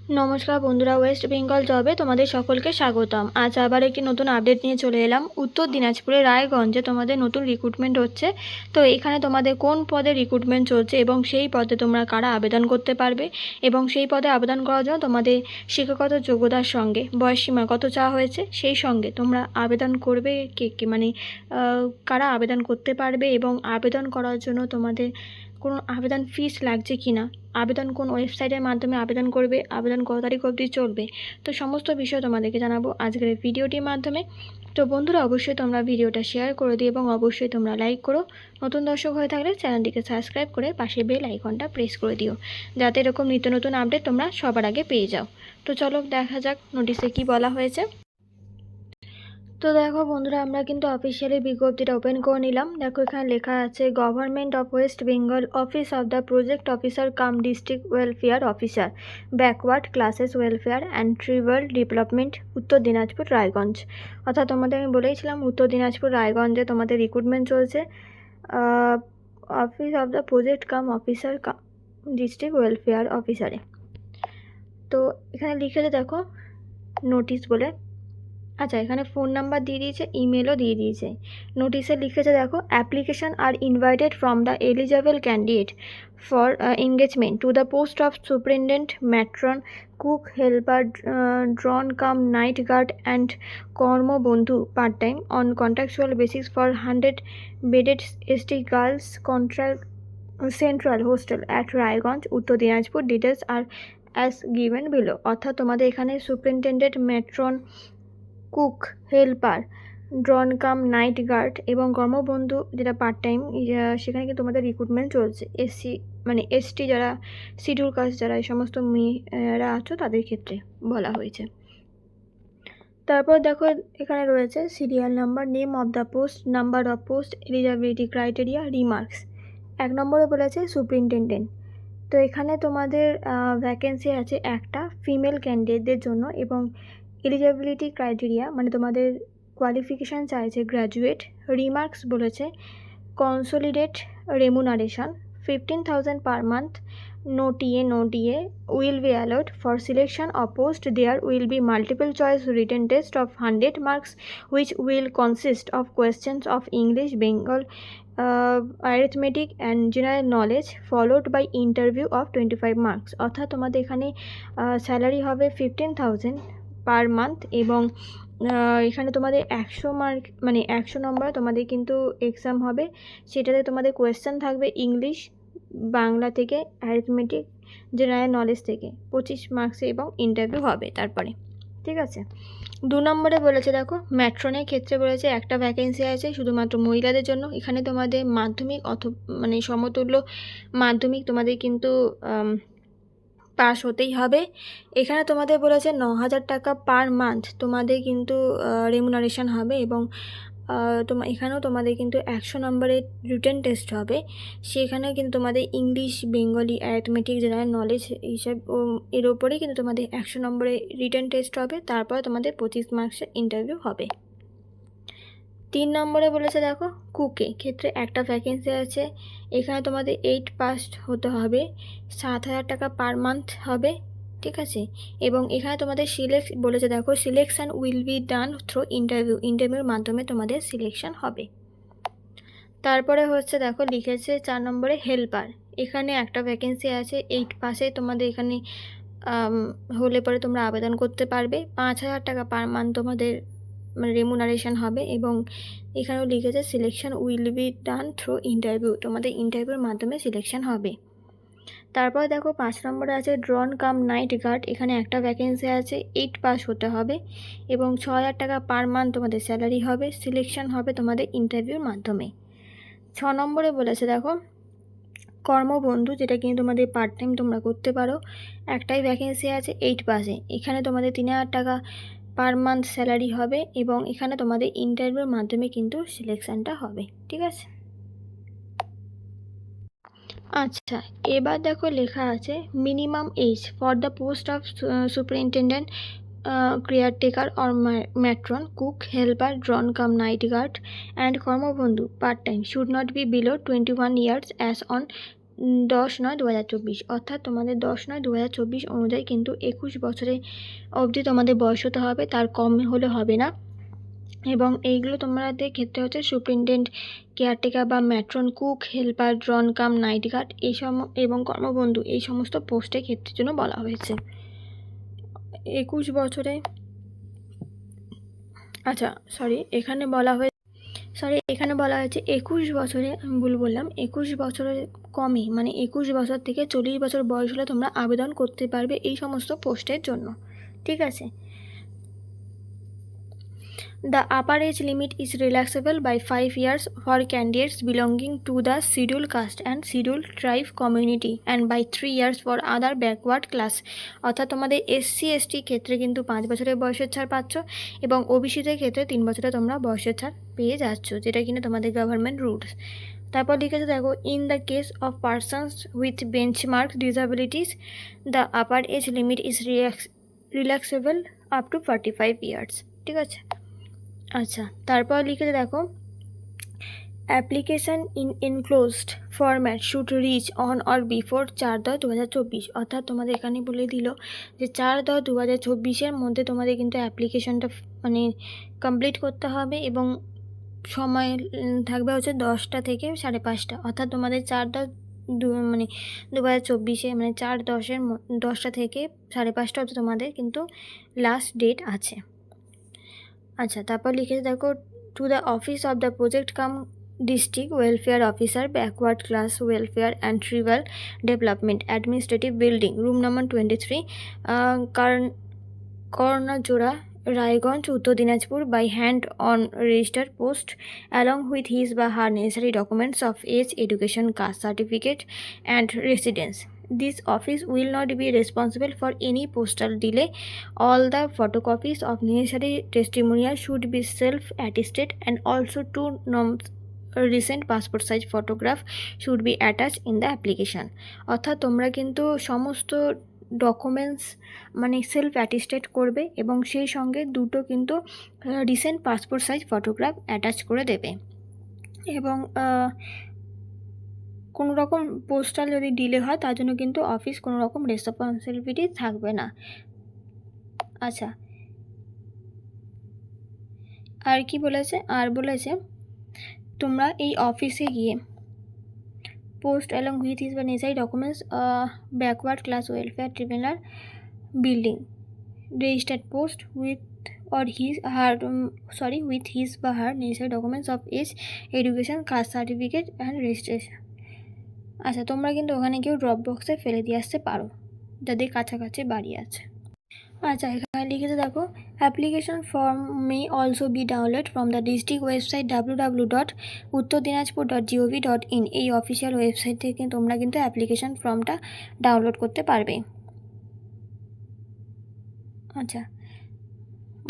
নমস্কার বন্ধুরা, ওয়েস্ট বেঙ্গল জবে তোমাদের সকলকে স্বাগতম। আজ আবার একটি নতুন আপডেট নিয়ে চলে এলাম। উত্তর দিনাজপুরের রায়গঞ্জে তোমাদের নতুন রিক্রুটমেন্ট হচ্ছে। তো এখানে তোমাদের কোন পদে রিক্রুটমেন্ট চলছে এবং সেই পদে তোমরা কারা আবেদন করতে পারবে এবং সেই পদে আবেদন করার জন্য তোমাদের শিক্ষাগত যোগ্যতার সঙ্গে বয়সসীমা কত চাওয়া হয়েছে, সেই সঙ্গে তোমরা আবেদন করবে কে মানে কারা আবেদন করতে পারবে এবং আবেদন করার জন্য তোমাদের কোনো আবেদন ফিস লাগছে কি না, আবেদন কোন ওয়েবসাইটের মাধ্যমে আবেদন করবে, আবেদন কত তারিখ অবধি চলবে, তো সমস্ত বিষয় তোমাদেরকে জানাবো আজকের এই ভিডিওটির মাধ্যমে। তো বন্ধুরা, অবশ্যই তোমরা ভিডিওটা শেয়ার করে দিও এবং অবশ্যই তোমরা লাইক করো। নতুন দর্শক হয়ে থাকলে চ্যানেলটিকে সাবস্ক্রাইব করে পাশে বেল আইকনটা প্রেস করে দিও, যাতে এরকম নিত্য নতুন আপডেট তোমরা সবার আগে পেয়ে যাও। তো চলো দেখা যাক নোটিশে কি বলা হয়েছে। তো দেখো বন্ধুরা, আমরা কিন্তু অফিসিয়ালি বিজ্ঞপ্তিটা ওপেন করে নিলাম। দেখো এখানে লেখা আছে government of West Bengal, office of the project officer cum district welfare officer, backward classes welfare and tribal development, উত্তর দিনাজপুর রায়গঞ্জ। অর্থাৎ তোমাদের আমি বলেইছিলাম উত্তর দিনাজপুর রায়গঞ্জে তোমাদের রিক্রুটমেন্ট চলছে office of the project cum officer cum district welfare অফিসারে। তো এখানে লিখেছে দেখো নোটিশ বলে। আচ্ছা, এখানে ফোন নাম্বার দিয়ে দিয়েছে, ইমেলও দিয়ে দিয়েছে। নোটিশে লিখেছে দেখো, application are invited from the eligible candidate for engagement to the post of superintendent, matron, cook, helper, ড্রন cum night guard and Karmabandhu part time on contractual basis for 100 bedded ST girls contract central hostel at Raiganj, Uttar Dinajpur. Details are as given below. অর্থাৎ তোমাদের এখানে superintendent, matron, cook, helper, ড্রন cum night guard এবং কর্মবন্ধু যেটা part time, সেখানে কিন্তু তোমাদের recruitment চলছে। এসসি মানে এসটি যারা, শিডিউল কাস্ট যারা, এই সমস্ত মেয়েরা আছো তাদের ক্ষেত্রে বলা হয়েছে। তারপর দেখো এখানে রয়েছে serial number, name of the post, number of post, eligibility criteria, remarks. 1 নম্বরে বলেছে সুপারিনটেন্ডেন্ট। তো এখানে তোমাদের ভ্যাকেন্সি আছে একটা ফিমেল ক্যান্ডিডেটদের জন্য এবং এলিজিবিলিটি ক্রাইটেরিয়া মানে তোমাদের কোয়ালিফিকেশান চাইছে গ্র্যাজুয়েট। রিমার্কস বলেছে consolidate remuneration 15,000 per month, no TA no DA will be allowed for selection of post. There will be multiple choice written test of 100 marks which will consist of questions of English, Bengal, arithmetic and general knowledge followed by interview of 25 marks। অর্থাৎ তোমাদের এখানে salary হবে 15,000 per month এবং এখানে তোমাদের 100 mark মানে 100 নম্বর তোমাদের কিন্তু এক্সাম হবে। সেটাতে তোমাদের কোয়েশ্চেন থাকবে ইংলিশ, বাংলা থেকে, অ্যারিথমেটিক, জেনারেল নলেজ থেকে 25 মার্কসে এবং ইন্টারভিউ হবে তারপরে। ঠিক আছে। 2 নম্বরে বলেছে দেখো ম্যাট্রনের ক্ষেত্রে বলেছে একটা ভ্যাকেন্সি আছে শুধুমাত্র মহিলাদের জন্য। এখানে তোমাদের মাধ্যমিক মানে সমতুল্য মাধ্যমিক তোমাদের কিন্তু পাস হতেই হবে। এখানে তোমাদের বলেছে 9,000 টাকা পার মান্থ তোমাদের কিন্তু রেমুনারেশন হবে এবং এখানেও তোমাদের কিন্তু 100 নম্বরের রিটেন টেস্ট হবে। সেখানেও কিন্তু তোমাদের English, Bengali, arithmetic, general knowledge এইসব এর ওপরেই কিন্তু তোমাদের 100 নম্বরের রিটেন টেস্ট হবে। তারপর তোমাদের 25 মার্কসের ইন্টারভিউ হবে। 3 নম্বরে বলেছে দেখো কুকে ক্ষেত্রে একটা ভ্যাকেন্সি আছে। এখানে তোমাদের 8 পাস হতে হবে, 7,000 টাকা পার মান্থ হবে। ঠিক আছে। এবং এখানে তোমাদের বলেছে দেখো selection will be done through ইন্টারভিউর মাধ্যমে তোমাদের সিলেকশান হবে। তারপরে হচ্ছে দেখো লিখেছে 4 নম্বরে হেল্পার। এখানে একটা ভ্যাকেন্সি আছে, 8 পাসে তোমাদের এখানে হলে পরে তোমরা আবেদন করতে পারবে। 5,000 টাকা পার মান্থ তোমাদের মানে রেমুনারেশন হবে এবং এখানেও লিখেছে selection will be done through interview, তোমাদের ইন্টারভিউর মাধ্যমে সিলেকশন হবে। তারপর দেখো 5 নম্বরে আছে ড্রন কাম নাইট গার্ড। এখানে একটা ভ্যাকেন্সি আছে, 8 পাস হতে হবে এবং 6,000 টাকা পার মান্থ তোমাদের স্যালারি হবে। সিলেকশন হবে তোমাদের ইন্টারভিউর মাধ্যমে। 6 নম্বরে বলেছে দেখো কর্মবন্ধু, যেটা কিন্তু তোমাদের পার্ট টাইম তোমরা করতে পারো। একটাই ভ্যাকেন্সি আছে, 8 পাসে। এখানে তোমাদের 3,000 টাকা পার মান্থ স্যালারি হবে এবং এখানে তোমাদের ইন্টারভিউর মাধ্যমে কিন্তু সিলেকশানটা হবে। ঠিক আছে। আচ্ছা, এবার দেখো লেখা আছে minimum age for the post of superintendent, caretaker or matron, cook, helper, ড্রন cum night guard and Karmabandhu part time should not be below 21 years as on 10/9/2024, অর্থাৎ তোমাদের 10/9/2024 অনুযায়ী কিন্তু 21 বছরে অবধি তোমাদের বয়স হতে হবে, তার কম হলে হবে না। এবং এইগুলো তোমাদের ক্ষেত্রে হচ্ছে সুপারিনটেন্ডেন্ট, কেয়ারটেকার বা matron, cook, helper, ড্রন cum night guard এবং কর্মবন্ধু এই সমস্ত পোস্টের ক্ষেত্রের জন্য বলা হয়েছে। 21 বছরে এখানে বলা হয়েছে 21 বছরে, আমি ভুল বললাম, 21 বছরের কমে, মানে 21 বছর থেকে 40 বছর বয়স হলে তোমরা আবেদন করতে পারবে এই সমস্ত পোস্টের জন্য, ঠিক আছে। The upper age limit is relaxable by 5 years for candidates belonging to the scheduled caste and scheduled tribe community and by 3 years for other backward class। অর্থাৎ তোমাদের SC ST ক্ষেত্রে কিন্তু 5 বছরের বয়সের ছাড় পাচ্ছ এবং ওবিসিদের ক্ষেত্রে 3 বছরে তোমরা বয়সের ছাড় পেয়ে যাচ্ছ, যেটা কিনা তোমাদের গভর্নমেন্ট রুলস। তারপর লিখেছে দেখো, in the case of persons with benchmark disabilities the upper age limit is relaxable up to 45 years, ঠিক আছে। আচ্ছা, তারপর লিখেছে দেখো, application in enclosed format should reach on or before 4/10/2024, অর্থাৎ তোমাদের এখানে বলে দিল যে 4/10/2024 মধ্যে তোমাদের কিন্তু অ্যাপ্লিকেশানটা মানে কমপ্লিট করতে হবে এবং সময় থাকবে হচ্ছে 10টা থেকে 5:30, অর্থাৎ তোমাদের 2024 মানে 4/10 থেকে 5:30 অবধি তোমাদের কিন্তু লাস্ট ডেট আছে। আচ্ছা, তারপর লিখেছে দেখো, to the office of the project cum district welfare officer, backward class welfare and tribal development, administrative building, room number 23, Karnajora, Raiganj, Uttar Dinajpur, by hand on registered post along with his বা her necessary documents of age, education, caste certificate and residence. This office will not be responsible for any postal delay. All the photocopies of necessary testimonial should be self-attested and also 2 recent passport size photograph should be attached in the application। অর্থাৎ তোমরা কিন্তু সমস্ত documents মানে self attested করবে এবং সেই সঙ্গে 2টো কিন্তু recent passport size photograph attach করে দেবে এবং কোনো রকম পোস্টাল যদি ডিলে হয় তার জন্য কিন্তু অফিস কোনো রকম রেসপন্সিবিলিটি থাকবে না। আচ্ছা, আর কি বলেছে, তোমরা এই অফিসে গিয়ে পোস্ট অ্যালং উইথ হিজ বা necessary documents, backward class welfare tribunal building, registered post with his বা her necessary documents of age, education, caste certificate and registration. আচ্ছা, তোমরা কিন্তু ওখানে কেউ ড্রপ বক্সে ফেলে দিয়ে আসতে পারো যাদের কাছাকাছি বাড়ি আছে। আচ্ছা, এখানে লিখেছে দেখো, application form may also be download from the district website www.uttardinajpur.gov.in। এই অফিসিয়াল ওয়েবসাইট থেকে তোমরা কিন্তু অ্যাপ্লিকেশন ফর্মটা ডাউনলোড করতে পারবে। আচ্ছা,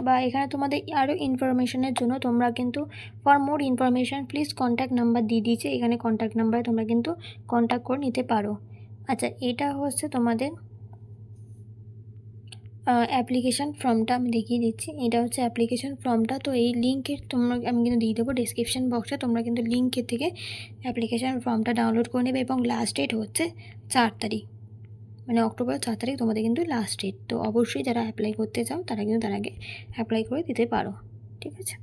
বা এখানে তোমাদের আরও ইনফরমেশনের জন্য তোমরা কিন্তু for more information please contact number দিয়ে দিয়েছে, এখানে কন্ট্যাক্ট নাম্বারে তোমরা কিন্তু কন্ট্যাক্ট করে নিতে পারো। আচ্ছা, এটা হচ্ছে তোমাদের অ্যাপ্লিকেশান ফর্মটা আমি দেখিয়ে দিচ্ছি, এটা হচ্ছে অ্যাপ্লিকেশান ফর্মটা। তো এই লিঙ্কের আমি কিন্তু দিয়ে দেবো ডিসক্রিপশান বক্সে, তোমরা কিন্তু লিঙ্কের থেকে অ্যাপ্লিকেশান ফর্মটা ডাউনলোড করে নেবে এবং লাস্ট ডেট হচ্ছে 4 তারিখ, মানে অক্টোবর 4 তারিখ তোমাদের কিন্তু লাস্ট ডেট। তো অবশ্যই যারা অ্যাপ্লাই করতে চাও তারা কিন্তু তার আগে অ্যাপ্লাই করে দিতে পারো, ঠিক আছে।